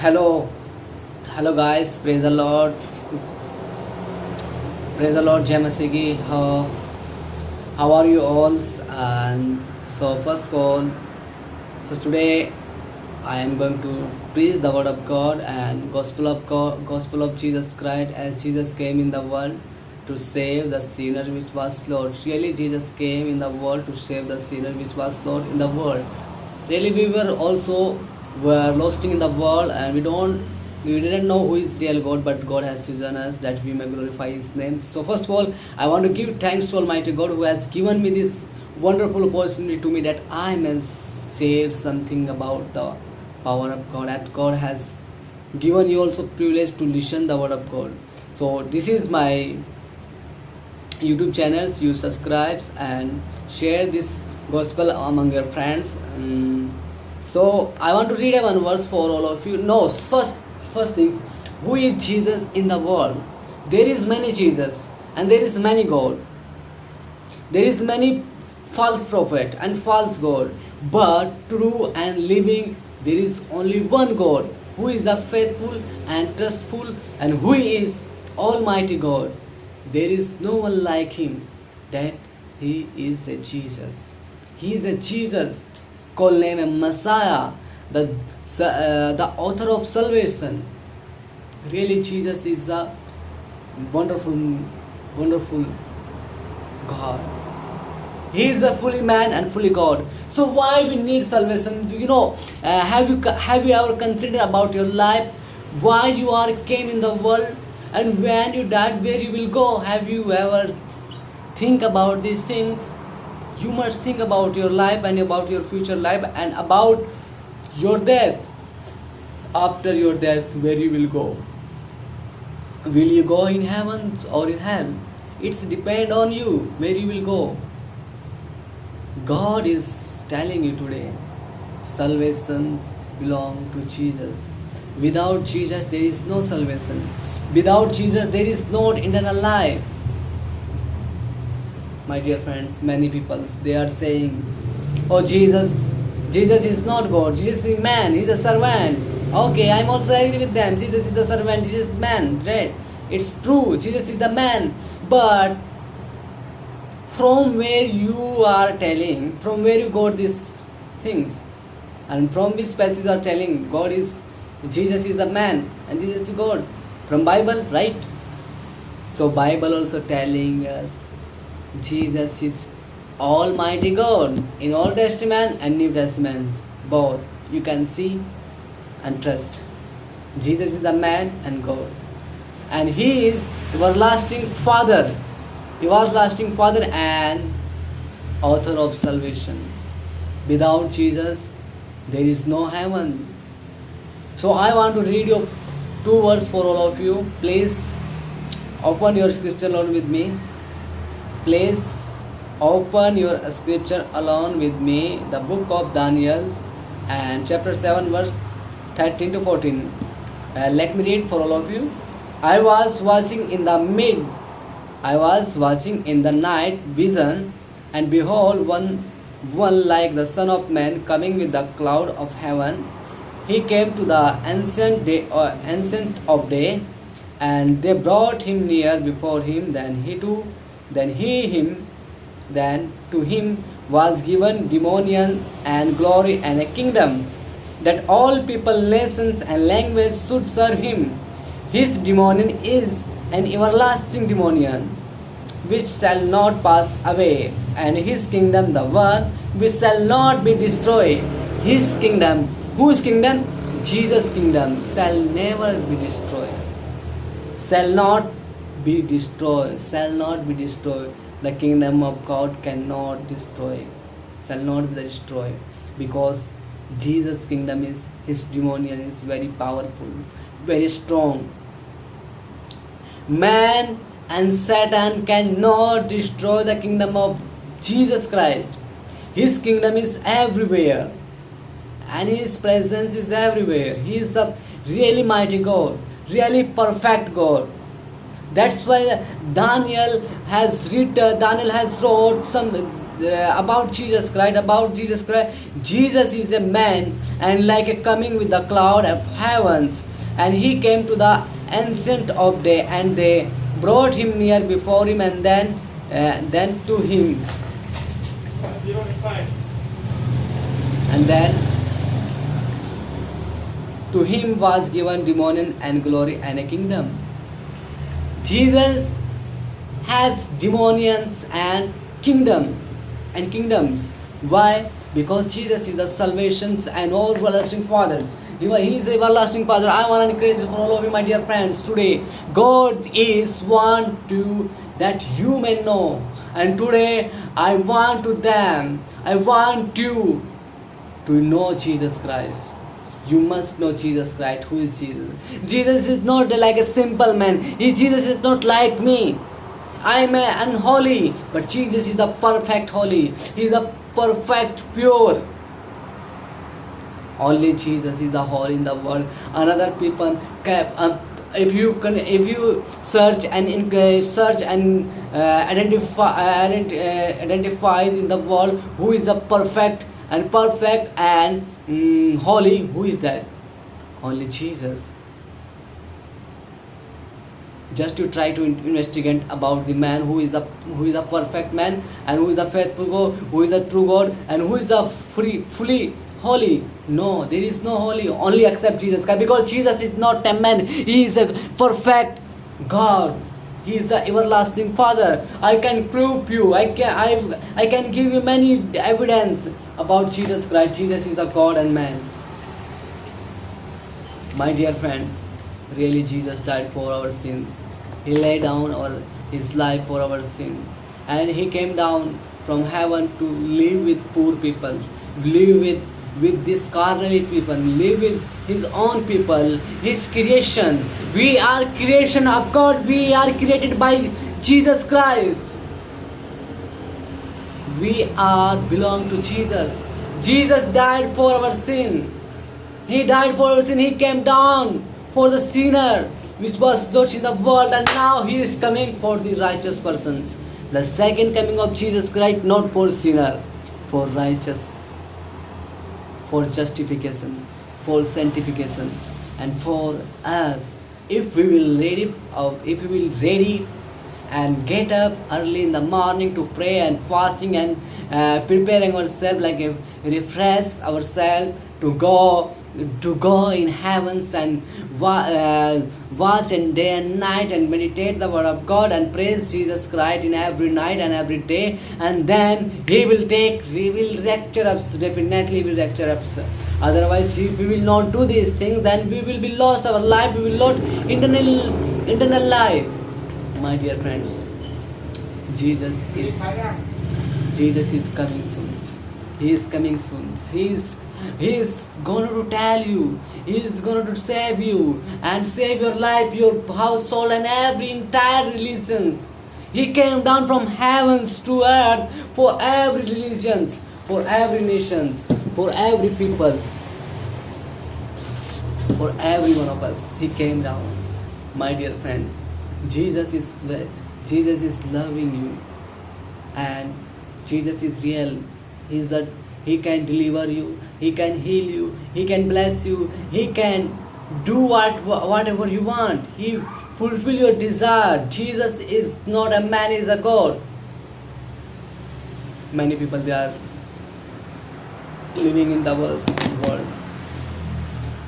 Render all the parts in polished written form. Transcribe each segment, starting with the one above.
Hello, hello guys, praise the Lord, Jamasigi. How are you all? And so first of all, so today I am going to preach the word of God and gospel of Jesus Christ, as Jesus came in the world to save the sinner which was lost. Really, Jesus came in the world to save the sinner which was lost in the world. Really, we were lost in the world, and we didn't know who is real God, but God has chosen us that we may glorify His name. So first of all, I want to give thanks to Almighty God who has given me this wonderful opportunity to me that I may share something about the power of God. That God has given you also privilege to listen the word of God. So this is my YouTube channels. You subscribe and share this gospel among your friends. So I want to read one verse for all of you. No, first things, who is Jesus in the world? There is many Jesus and there is many God. There is many false prophet and false God, but true and living there is only one God, who is the faithful and trustful, and who is Almighty God. There is no one like Him. That He is a Jesus. He is a Jesus called name a Messiah, the author of salvation. Really, Jesus is a wonderful God. He is a fully man and fully God. So why we need salvation? Have you ever considered about your life? Why you are came in the world, and when you died, where you will go? Have you ever think about these things? You must think about your life and about your future life and about your death. After your death, where you will go? Will you go in heaven or in hell? It's depend on you where you will go. God is telling you today, salvation belongs to Jesus. Without Jesus, there is no salvation. Without Jesus, there is no eternal life. My dear friends, many people, they are saying, oh, Jesus is not God, Jesus is man, He is a servant. Okay, I'm also agree with them. Jesus is the servant, Jesus is man, right? It's true, Jesus is the man. But from where you are telling, from where you got these things, and from which passage are telling Jesus is the man and Jesus is God? From Bible, right? So Bible also telling us Jesus is Almighty God in Old Testament and New Testament, both. You can see and trust. Jesus is the man and God, and He is everlasting Father and author of salvation. Without Jesus, there is no heaven. So I want to read you two words for all of you. Please open your scripture along with me. Please open your scripture along with me. The book of Daniel and chapter 7 verse 13 to 14. Let me read for all of you. I was watching in the night vision, and behold, one like the Son of Man coming with the cloud of heaven. He came to the ancient of day, and they brought him near before him. Then to him was given dominion and glory and a kingdom, that all people, nations, and languages should serve him. His dominion is an everlasting dominion which shall not pass away, and His kingdom the one which shall not be destroyed. His kingdom, whose kingdom? Jesus' kingdom shall never be destroyed. Shall not be destroyed. The kingdom of God cannot destroy. Shall not be destroyed, because Jesus' kingdom is, His dominion is very powerful, very strong. Man and Satan cannot destroy the kingdom of Jesus Christ. His kingdom is everywhere, and His presence is everywhere. He is the really mighty God, really perfect God. That's why Daniel has wrote about Jesus Christ. About Jesus Christ, Jesus is a man, and like a coming with the cloud of heavens, and he came to the ancient of day, and they brought him near before him, and then to him, and then to him was given dominion and glory and a kingdom. Jesus has dominions and kingdoms. Why? Because Jesus is the salvations and all everlasting fathers. He is everlasting Father. I want to encourage you for all of you, my dear friends. Today, God is want to that you may know. And today, I want you to know Jesus Christ. You must know Jesus Christ. Who is Jesus? Jesus is not like a simple man. Jesus is not like me. I am unholy, but Jesus is the perfect holy. He is the perfect pure. Only Jesus is the holy in the world. Another people, if you search and identify in the world who is the perfect and holy, who is that? Only Jesus. Just to try to investigate about the man who is the perfect man, and who is the faithful God, who is the true God, and who is the fully holy. No, there is no holy, only except Jesus Christ, because Jesus is not a man. He is a perfect God. He is the everlasting Father. I can prove you. I can give you many evidence about Jesus Christ. Jesus is the God and man. My dear friends, really Jesus died for our sins. He laid down his life for our sin. And he came down from heaven to live with poor people, live with these carnal people, live with his own people, his creation. We are creation of God. We are created by Jesus Christ. We are belong to Jesus. Jesus died for our sin. He died for our sin. He came down for the sinner which was not in the world, and now he is coming for the righteous persons. The second coming of Jesus Christ, not for sinner, for righteous, for justification, for sanctifications, and for us. If we will ready and get up early in the morning to pray and fasting and preparing ourselves, like refresh ourselves to go in heavens and watch and day and night and meditate the word of God and praise Jesus Christ in every night and every day, and then he will rapture us. Definitely he will rapture us. Otherwise, if we will not do these things, then we will be lost our life. We will not internal life. My dear friends, Jesus is coming soon. He is coming soon. He is going to tell you. He is going to save you and save your life, your household, and every entire religion. He came down from heavens to earth for every religion, for every nation, for every people, for every one of us. He came down. My dear friends, Jesus is loving you, and Jesus is real. He can deliver you. He can heal you. He can bless you. He can do whatever you want. He fulfill your desire. Jesus is not a man, he is a God. Many people, they are living in the world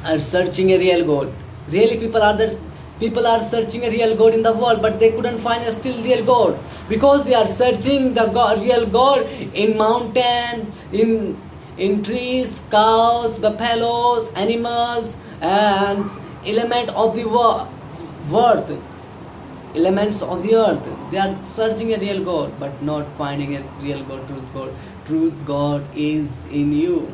are searching a real God. Really, people are searching a real God in the world, but they couldn't find a still real God, because they are searching the real God in mountain, in trees, cows, buffaloes, animals, and elements of the earth. They are searching a real God, but not finding a real God, truth God. Truth God is in you.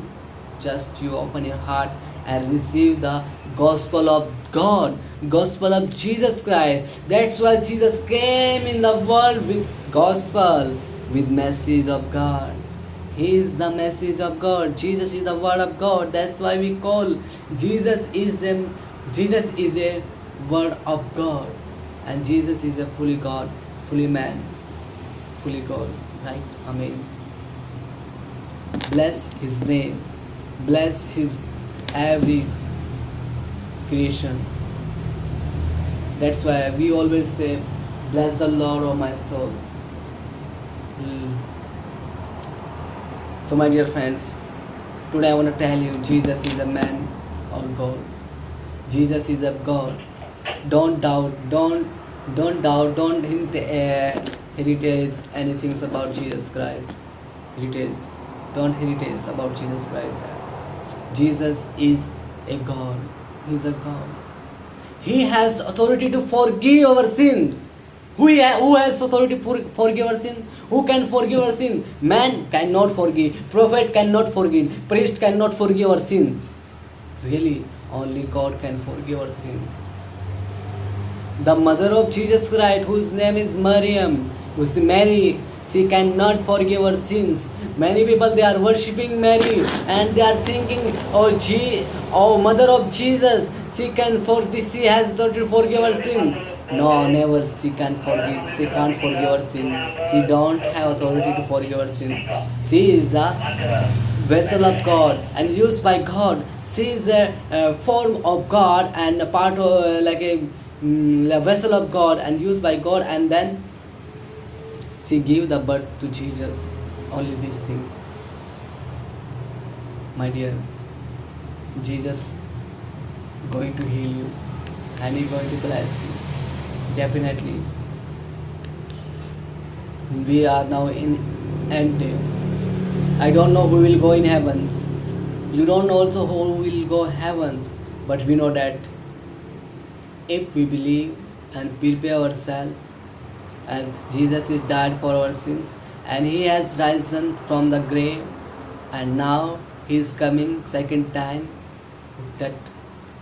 Just you open your heart and receive the gospel of God, gospel of Jesus Christ. That's why Jesus came in the world with gospel, with message of God. He is the message of God. Jesus is the word of God. That's why we call Jesus is a word of God, and Jesus is a fully God, fully man, fully God. Right? Amen. bless His name, bless His every creation. That's why we always say, bless the Lord, O my soul. Mm. So, my dear friends, today I want to tell you, Jesus is a man of God. Jesus is a God. Don't doubt. Don't doubt. Don't heritage anything about Jesus Christ. Heritage. Don't heritage about Jesus Christ. Jesus is a God. He's a God. He has authority to forgive our sin. Who has authority to forgive our sin? Who can forgive our sin? Man cannot forgive. Prophet cannot forgive. Priest cannot forgive our sin. Really, only God can forgive our sin. The mother of Jesus Christ, whose name is Maryam, who's Mary, she cannot forgive our sins. Many people, they are worshipping Mary and they are thinking, oh mother of Jesus, she has authority to forgive our sin. No, never. She can't forgive our sin. She don't have authority to forgive our sins. She is the vessel of God and used by God. She is a form of God and a part of a vessel of God and used by God, and then she gave the birth to Jesus. Only these things. My dear, Jesus going to heal you and He going to bless you. Definitely. We are now in end day. I don't know who will go in heavens. You don't know also who will go heavens. But we know that if we believe and prepare ourselves, and Jesus is died for our sins, and He has risen from the grave, and now He is coming second time, that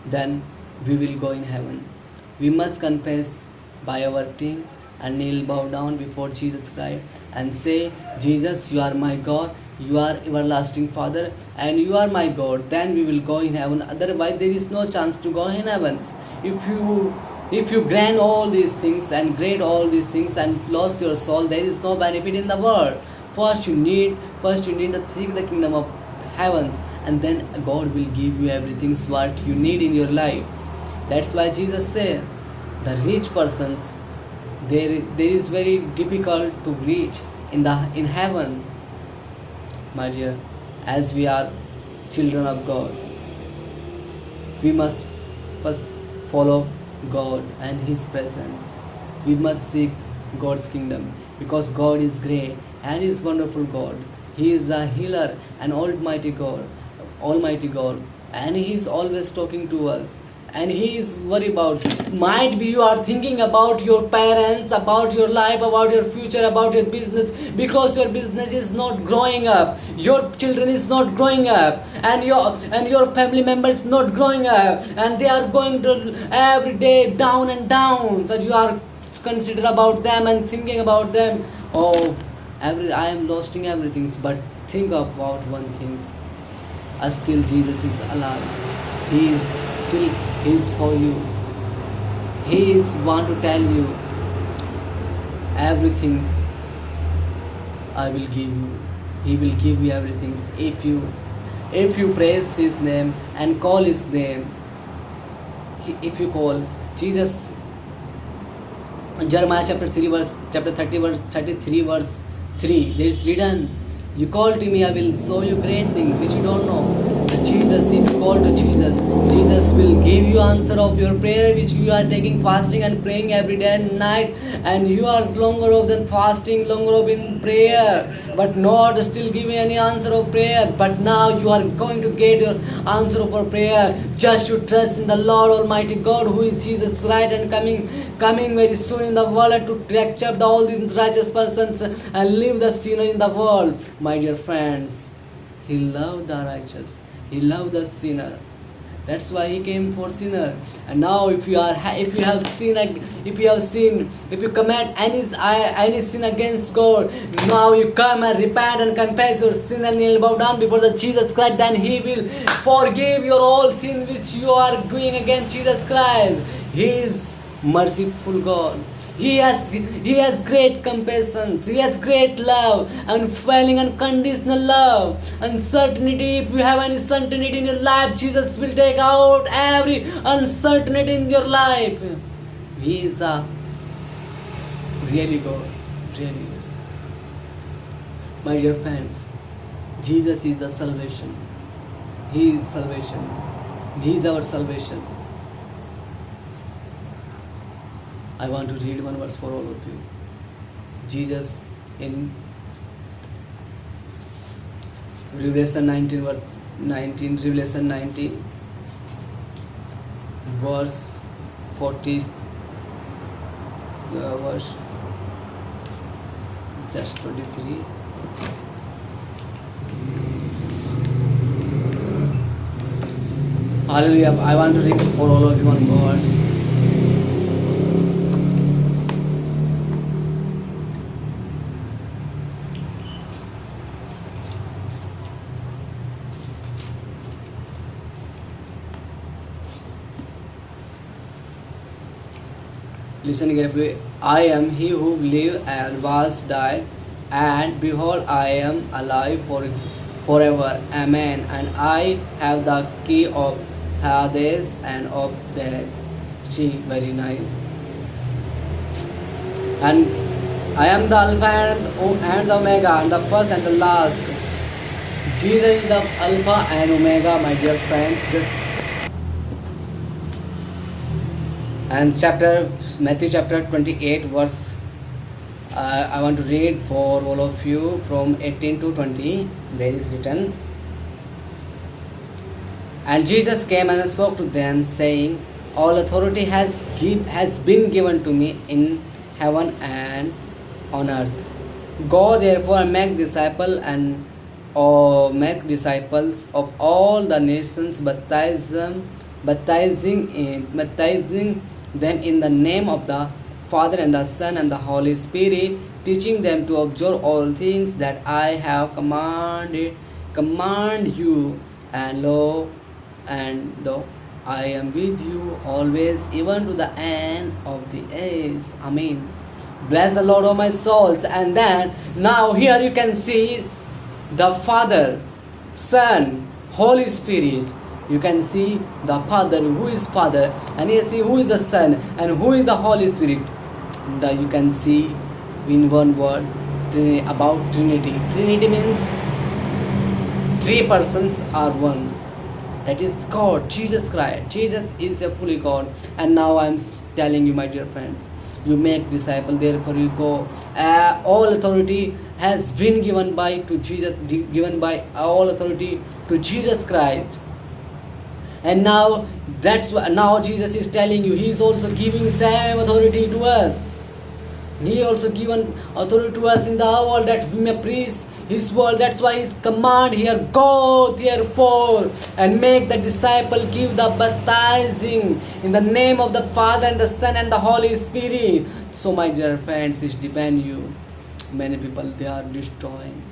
then we will go in heaven. We must confess by our tongue and kneel bow down before Jesus Christ and say, Jesus, you are my God, you are everlasting Father, and you are my God. Then we will go in heaven. Otherwise there is no chance to go in heaven. If you grant all these things and great all these things and lost your soul, there is no benefit in the world. First you need to seek the kingdom of heaven, and then God will give you everything what you need in your life. That's why Jesus said, the rich persons, there is very difficult to reach in heaven. My dear, as we are children of God, we must first follow God and His presence. We must seek God's kingdom, because God is great and is wonderful God. He is a healer and almighty God, and He is always talking to us. And He is worried about you. Might be you are thinking about your parents, about your life, about your future, about your business, because your business is not growing up, your children is not growing up, and your family members not growing up, and they are going to every day down and down. So you are consider about them and thinking about them. I am losing everything. But think about one thing. Still Jesus is alive. He is for you. He is want to tell you everything I will give you. He will give you everything if you praise His name and call His name. If you call Jesus. Jeremiah chapter 33 verse 3, there is written, you call to me, I will show you great things which you don't know. Jesus, if you call to Jesus, Jesus will give you answer of your prayer which you are taking fasting and praying every day and night, and you are longer of than fasting, longer of in prayer, but not still giving any answer of prayer. But now you are going to get your answer of our prayer. Just to trust in the Lord Almighty God, who is Jesus Christ, and coming very soon in the world to capture all these righteous persons and leave the sinner in the world. My dear friends, He loved the righteous. He loved the sinner. That's why He came for sinner. And now if you commit any sin against God, now you come and repent and confess your sin and kneel bow down before the Jesus Christ, then He will forgive your all sin which you are doing against Jesus Christ. He is merciful God. He has great compassion. He has great love, unfailing, unconditional love. Uncertainty, if you have any certainty in your life, Jesus will take out every uncertainty in your life. He is the really God, really. My dear friends, Jesus is the salvation. He is salvation. He is our salvation. I want to read one verse for all of you. Jesus in Revelation 19, Revelation 19, verse 40, verse just 23. Hallelujah. I want to read for all of you one verse. Listen carefully. I am he who lived and was died, and behold, I am alive forever. Amen. And I have the key of Hades and of death. See, very nice. And I am the Alpha and the Omega, and the first and the last. Jesus is the Alpha and Omega, my dear friend. And Matthew chapter 28 verse, I want to read for all of you from 18 to 20. There is written, and Jesus came and spoke to them, saying, all authority has been given to me in heaven and on earth. Go therefore and make disciples of all the nations, baptizing them in the name of the Father and the Son and the Holy Spirit, teaching them to observe all things that I have command you, and lo, I am with you always, even to the end of the age. Amen. Bless the Lord, O my souls. And then now here you can see the Father, Son, Holy Spirit. You can see the Father, who is Father, and you see who is the Son, and who is the Holy Spirit. You can see in one word about Trinity. Trinity means three persons are one. That is God, Jesus Christ. Jesus is a fully God. And now I am telling you, my dear friends, you make disciples, therefore you go. All authority has been given by all authority to Jesus Christ. And now now Jesus is telling you, He is also giving same authority to us. He also given authority to us in the world, that we may preach His word. That's why His command here, go therefore and make the disciple, give the baptizing in the name of the Father and the Son and the Holy Spirit. So my dear friends, it depends you. Many people, they are destroying.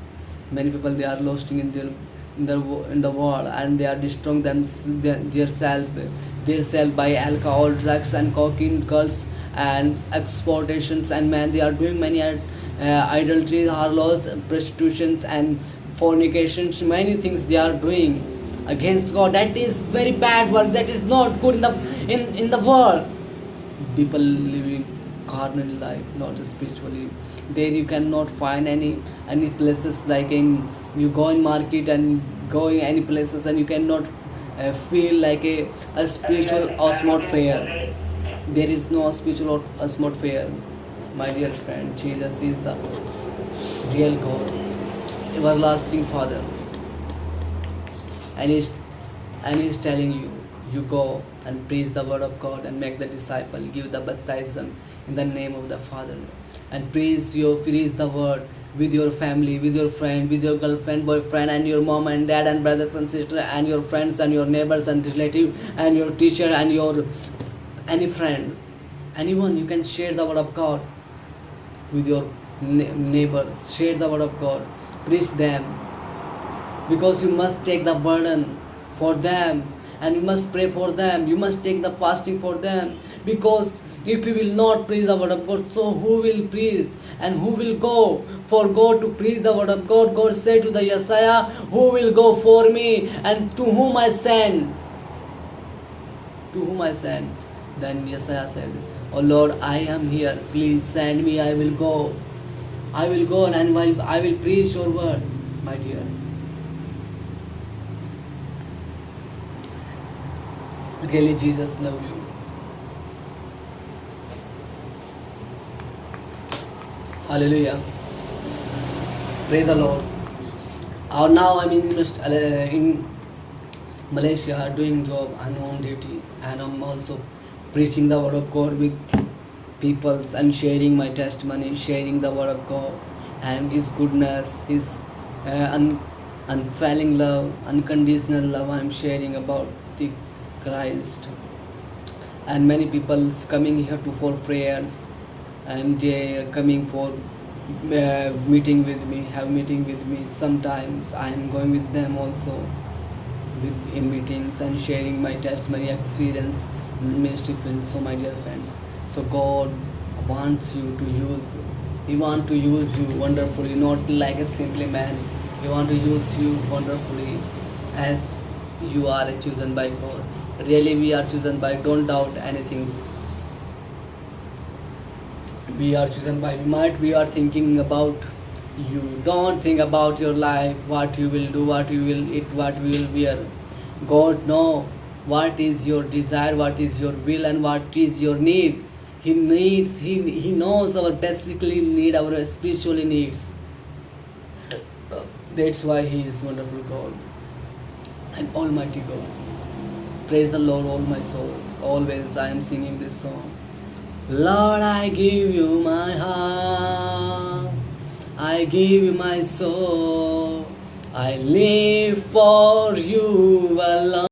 Many people, they are losing in the world, and they are destroying themselves by alcohol, drugs, and cocaine, girls, and exploitations, and man, they are doing many idolatry, harlots, prostitutions, and fornications. Many things they are doing against God. That is very bad work. That is not good in the world. People living carnal life, not spiritually. There you cannot find any places like you go in market and going any places, and you cannot feel like a spiritual atmosphere. There is no spiritual atmosphere. My dear friend, Jesus is the real God, everlasting Father, and He's telling you, you go and preach the word of God and make the disciple, give the baptism in the name of the Father, and preach the word with your family, with your friend, with your girlfriend, boyfriend, and your mom and dad and brothers and sisters, and your friends and your neighbors and relatives, and your teacher and your any friend, anyone. You can share the word of God with your neighbors. Share the word of God, preach them, because you must take the burden for them, and you must pray for them. You must take the fasting for them, because If we will not preach the word of God, so who will preach and who will go for God to preach the word of God? God said to the Yesaya, who will go for me and to whom I send? To whom I send? Then Yesaya said, oh Lord, I am here. Please send me. I will go. I will go and I will preach your word, my dear. Really, Jesus love you. Hallelujah. Praise the Lord. Now I'm in Malaysia doing job and on duty, and I'm also preaching the word of God with people and sharing my testimony, sharing the word of God and His goodness, His unfailing love, unconditional love. I'm sharing about the Christ, and many people coming here to for prayers, and they are coming for meeting with me, have meeting with me. Sometimes I am going with them also in meetings and sharing my testimony experience ministry field. So my dear friends, so God wants you to use, He wants to use you wonderfully, not like a simply man. He wants to use you wonderfully as you are chosen by God. Really, we are chosen by, don't doubt anything. We are chosen by, we are thinking about you. Don't think about your life, what you will do, what you will eat, what you will wear. God knows what is your desire, what is your will, and what is your need. He knows our basically need, our spiritual needs. That's why He is wonderful God and Almighty God. Praise the Lord, all my soul. Always I am singing this song. Lord, I give you my heart, I give you my soul, I live for you alone.